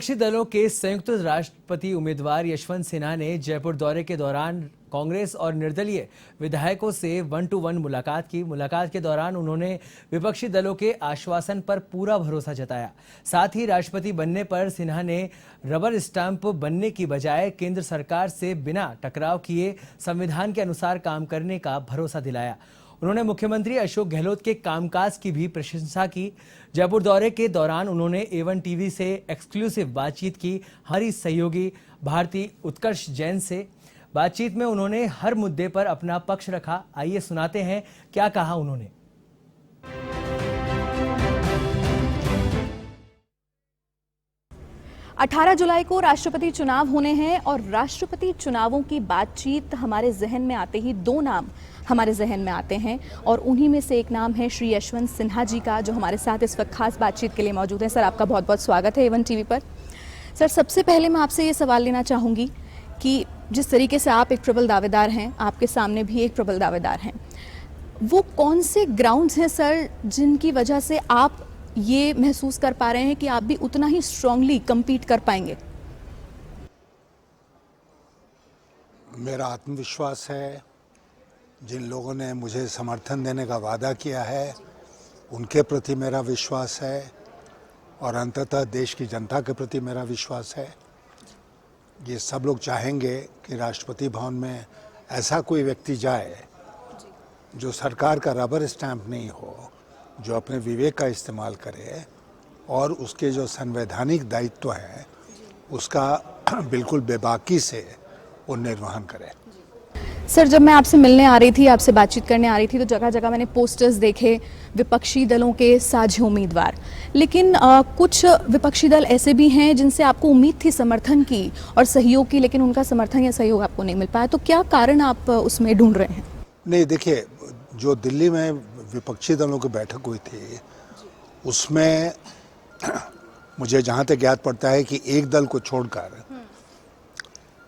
विपक्षी दलों के संयुक्त राष्ट्रपति उम्मीदवार यशवंत सिन्हा ने जयपुर दौरे के दौरान कांग्रेस और निर्दलीय विधायकों से 1-to-1 मुलाकात की। मुलाकात के दौरान उन्होंने विपक्षी दलों के आश्वासन पर पूरा भरोसा जताया। साथ ही राष्ट्रपति बनने पर सिन्हा ने रबर स्टैंप बनने की बजाय केंद्र सरकार से बिना टकराव किए संविधान के अनुसार काम करने का भरोसा दिलाया। उन्होंने मुख्यमंत्री अशोक गहलोत के कामकाज की भी प्रशंसा की। जयपुर दौरे के दौरान उन्होंने A1 टीवी से एक्सक्लूसिव बातचीत की। हमारी सहयोगी भारती उत्कर्ष जैन से बातचीत में उन्होंने हर मुद्दे पर अपना पक्ष रखा। आइए सुनाते हैं क्या कहा उन्होंने। 18 जुलाई को राष्ट्रपति चुनाव होने हैं और राष्ट्रपति चुनावों की बातचीत हमारे जहन में आते ही दो नाम हमारे जहन में आते हैं और उन्हीं में से एक नाम है श्री यशवंत सिन्हा जी का, जो हमारे साथ इस वक्त खास बातचीत के लिए मौजूद हैं। सर, आपका बहुत बहुत स्वागत है A1 टीवी पर। सर, सबसे पहले मैं आपसे ये सवाल लेना चाहूँगी कि जिस तरीके से आप एक प्रबल दावेदार हैं, आपके सामने भी एक प्रबल दावेदार हैं, वो कौन से ग्राउंड्स हैं सर जिनकी वजह से आप ये महसूस कर पा रहे हैं कि आप भी उतना ही स्ट्रांगली कम्पीट कर पाएंगे? मेरा आत्मविश्वास है, जिन लोगों ने मुझे समर्थन देने का वादा किया है उनके प्रति मेरा विश्वास है और अंततः देश की जनता के प्रति मेरा विश्वास है। ये सब लोग चाहेंगे कि राष्ट्रपति भवन में ऐसा कोई व्यक्ति जाए जो सरकार का रबर स्टैंप नहीं हो, जो अपने विवेक का इस्तेमाल करे और उसके जो संवैधानिक दायित्व है उसका बिल्कुल बेबाकी से वो निर्वहन करे। सर, जब मैं आपसे मिलने आ रही थी, आपसे बातचीत करने आ रही थी, तो जगह जगह मैंने पोस्टर्स देखे विपक्षी दलों के साझे उम्मीदवार, लेकिन कुछ विपक्षी दल ऐसे भी हैं जिनसे आपको उम्मीद थी समर्थन की और सहयोग की, लेकिन उनका समर्थन या सहयोग आपको नहीं मिल पाया। तो क्या कारण आप उसमें ढूंढ रहे हैं? नहीं, देखिए, जो दिल्ली में विपक्षी दलों की बैठक हुई थी उसमें मुझे जहाँ तक याद पड़ता है कि एक दल को छोड़कर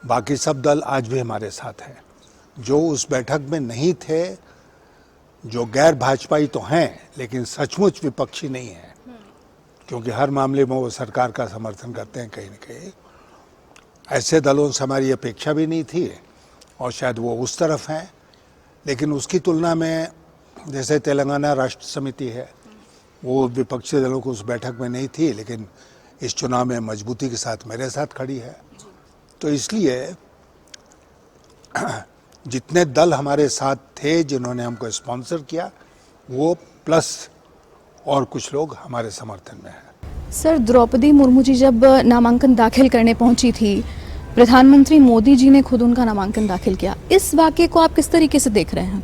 बाकी सब दल आज भी हमारे साथ हैं। जो उस बैठक में नहीं थे, जो गैर भाजपाई तो हैं लेकिन सचमुच विपक्षी नहीं है, क्योंकि हर मामले में वो सरकार का समर्थन करते हैं कहीं न कहीं, ऐसे दलों से हमारी अपेक्षा भी नहीं थी और शायद वो उस तरफ हैं। लेकिन उसकी तुलना में जैसे तेलंगाना राष्ट्र समिति है, वो विपक्षी दलों को उस बैठक में नहीं थी, लेकिन इस चुनाव में मजबूती के साथ मेरे साथ खड़ी है। तो इसलिए जितने दल हमारे साथ थे, जिन्होंने हमको स्पॉन्सर किया, वो प्लस और कुछ लोग हमारे समर्थन में हैं। सर, द्रौपदी मुर्मू जी जब नामांकन दाखिल करने पहुंची थी, प्रधानमंत्री मोदी जी ने खुद उनका नामांकन दाखिल किया। इस वाकये को आप किस तरीके से देख रहे हैं?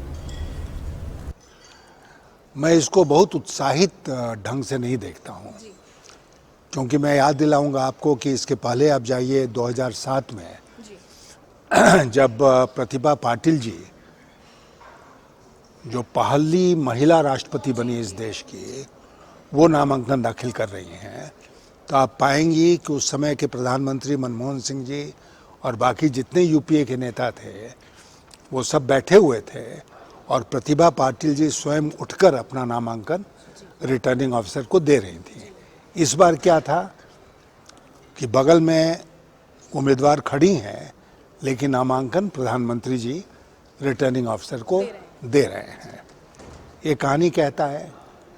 मैं इसको बहुत उत्साहित ढंग से नहीं देखता हूँ, क्योंकि मैं याद दिलाऊंगा आपको कि इसके पहले आप जाइए 2007 में जब प्रतिभा पाटिल जी, जो पहली महिला राष्ट्रपति बनी इस देश की, वो नामांकन दाखिल कर रही हैं, तो आप पाएंगी कि उस समय के प्रधानमंत्री मनमोहन सिंह जी और बाकी जितने यूपीए के नेता थे वो सब बैठे हुए थे और प्रतिभा पाटिल जी स्वयं उठकर अपना नामांकन रिटर्निंग ऑफिसर को दे रही थी। इस बार क्या था कि बगल में उम्मीदवार खड़ी हैं, लेकिन नामांकन प्रधानमंत्री जी रिटर्निंग ऑफिसर को दे रहे हैं। ये कहानी कहता है,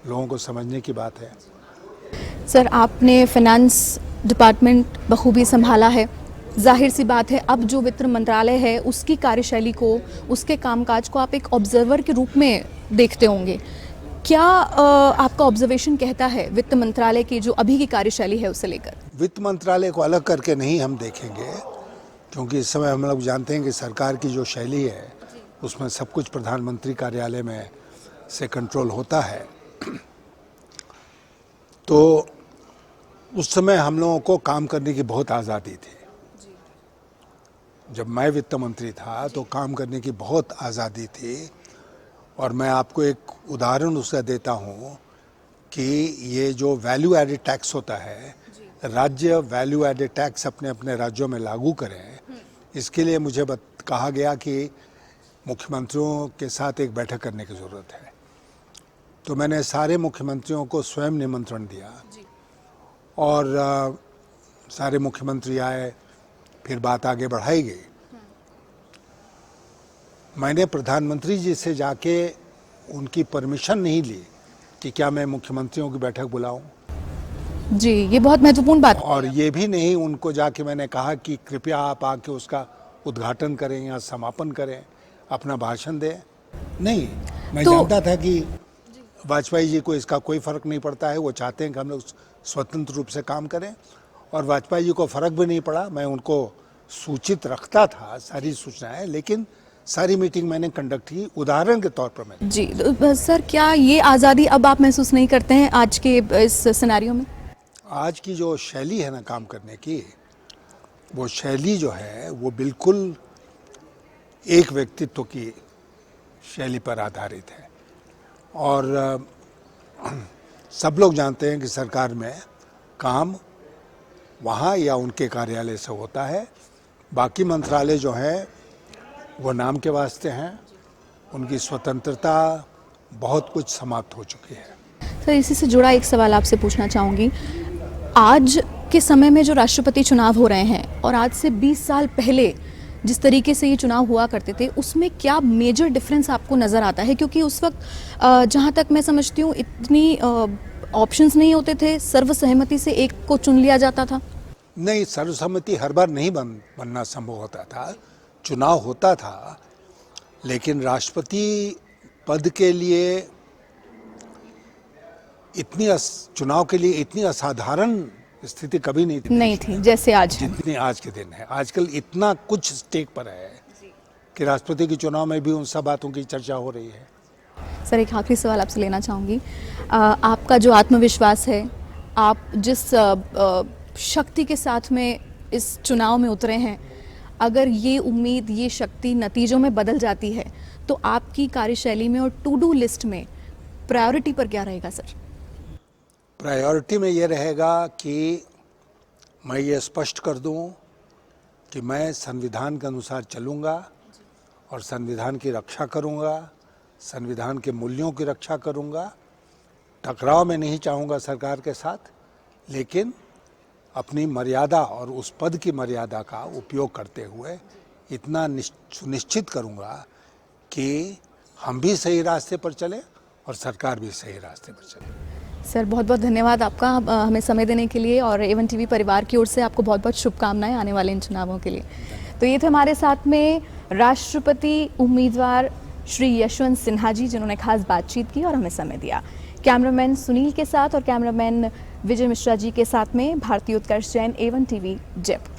लोगों को समझने की बात है। सर, आपने फाइनेंस डिपार्टमेंट बखूबी संभाला है। जाहिर सी बात है, अब जो वित्त मंत्रालय है उसकी कार्यशैली को, उसके कामकाज को आप एक ऑब्जर्वर के रूप में देखते होंगे। क्या आपका ऑब्जर्वेशन कहता है वित्त मंत्रालय की जो अभी की कार्यशैली है उसे लेकर? वित्त मंत्रालय को अलग करके नहीं हम देखेंगे, क्योंकि इस समय हम लोग जानते हैं कि सरकार की जो शैली है उसमें सब कुछ प्रधानमंत्री कार्यालय में से कंट्रोल होता है। तो उस समय हम लोगों को काम करने की बहुत आज़ादी थी। जब मैं वित्त मंत्री था तो काम करने की बहुत आज़ादी थी और मैं आपको एक उदाहरण उसका देता हूँ कि ये जो वैल्यू एडेड टैक्स होता है, राज्य वैल्यू एडेड टैक्स अपने अपने राज्यों में लागू करें, इसके लिए मुझे कहा गया कि मुख्यमंत्रियों के साथ एक बैठक करने की ज़रूरत है। तो मैंने सारे मुख्यमंत्रियों को स्वयं निमंत्रण दिया और सारे मुख्यमंत्री आए, फिर बात आगे बढ़ाई गई। मैंने प्रधानमंत्री जी से जाके उनकी परमिशन नहीं ली कि क्या मैं मुख्यमंत्रियों की बैठक बुलाऊं, जी, ये बहुत महत्वपूर्ण बात। और ये भी नहीं उनको जाके मैंने कहा कि कृपया आप आके उसका उद्घाटन करें या समापन करें, अपना भाषण दें। नहीं, मैं जानता था कि वाजपेयी जी को इसका कोई फर्क नहीं पड़ता है। वो चाहते हैं कि हम लोग स्वतंत्र रूप से काम करें, और वाजपेयी जी को फर्क भी नहीं पड़ा। मैं उनको सूचित रखता था सारी सूचनाएं, लेकिन सारी मीटिंग मैंने कंडक्ट की। उदाहरण के तौर पर मैंने जी सर, क्या ये आज़ादी अब आप महसूस नहीं करते हैं आज के इस सिनेरियो में? आज की जो शैली है ना काम करने की, वो शैली जो है वो बिल्कुल एक व्यक्तित्व की शैली पर आधारित है। और सब लोग जानते हैं कि सरकार में काम वहाँ या उनके कार्यालय से होता है। बाकी मंत्रालय जो हैं वो नाम के वास्ते हैं, उनकी स्वतंत्रता बहुत कुछ समाप्त हो चुकी है। सर, इसी से जुड़ा एक सवाल आपसे पूछना चाहूँगी। आज के समय में जो राष्ट्रपति चुनाव हो रहे हैं और आज से 20 साल पहले जिस तरीके से ये चुनाव हुआ करते थे, उसमें क्या मेजर डिफरेंस आपको नज़र आता है? क्योंकि उस वक्त जहाँ तक मैं समझती हूँ इतनी ऑप्शंस नहीं होते थे, सर्वसहमति से एक को चुन लिया जाता था। नहीं, सर्वसम्मति हर बार नहीं बनना संभव होता था। चुनाव होता था, लेकिन राष्ट्रपति पद के लिए चुनाव के लिए इतनी असाधारण स्थिति कभी नहीं थी जैसे आज है। जितनी आज के दिन है। आजकल इतना कुछ स्टेक पर है कि राष्ट्रपति के चुनाव में भी उन सब बातों की चर्चा हो रही है। सर, एक आखिरी सवाल आपसे लेना चाहूँगी। आपका जो आत्मविश्वास है, आप जिस शक्ति के साथ में इस चुनाव में उतरे हैं, अगर ये उम्मीद, ये शक्ति नतीजों में बदल जाती है, तो आपकी कार्यशैली में और टू डू लिस्ट में प्रायोरिटी पर क्या रहेगा सर? प्रायोरिटी में ये रहेगा कि मैं ये स्पष्ट कर दूं कि मैं संविधान के अनुसार चलूँगा और संविधान की रक्षा करूँगा, संविधान के मूल्यों की रक्षा करूँगा। टकराव में नहीं चाहूँगा सरकार के साथ, लेकिन अपनी मर्यादा और उस पद की मर्यादा का उपयोग करते हुए इतना सुनिश्चित करूँगा कि हम भी सही रास्ते पर चलें और सरकार भी सही रास्ते पर चले। सर, बहुत बहुत धन्यवाद आपका हमें समय देने के लिए, और एवन टीवी परिवार की ओर से आपको बहुत बहुत शुभकामनाएं आने वाले इन चुनावों के लिए। तो ये थे हमारे साथ में राष्ट्रपति उम्मीदवार श्री यशवंत सिन्हा जी, जिन्होंने खास बातचीत की और हमें समय दिया। कैमरामैन सुनील के साथ और कैमरामैन विजय मिश्रा जी के साथ में भारती उत्कर्ष जैन, एवन टीवी, जयपुर।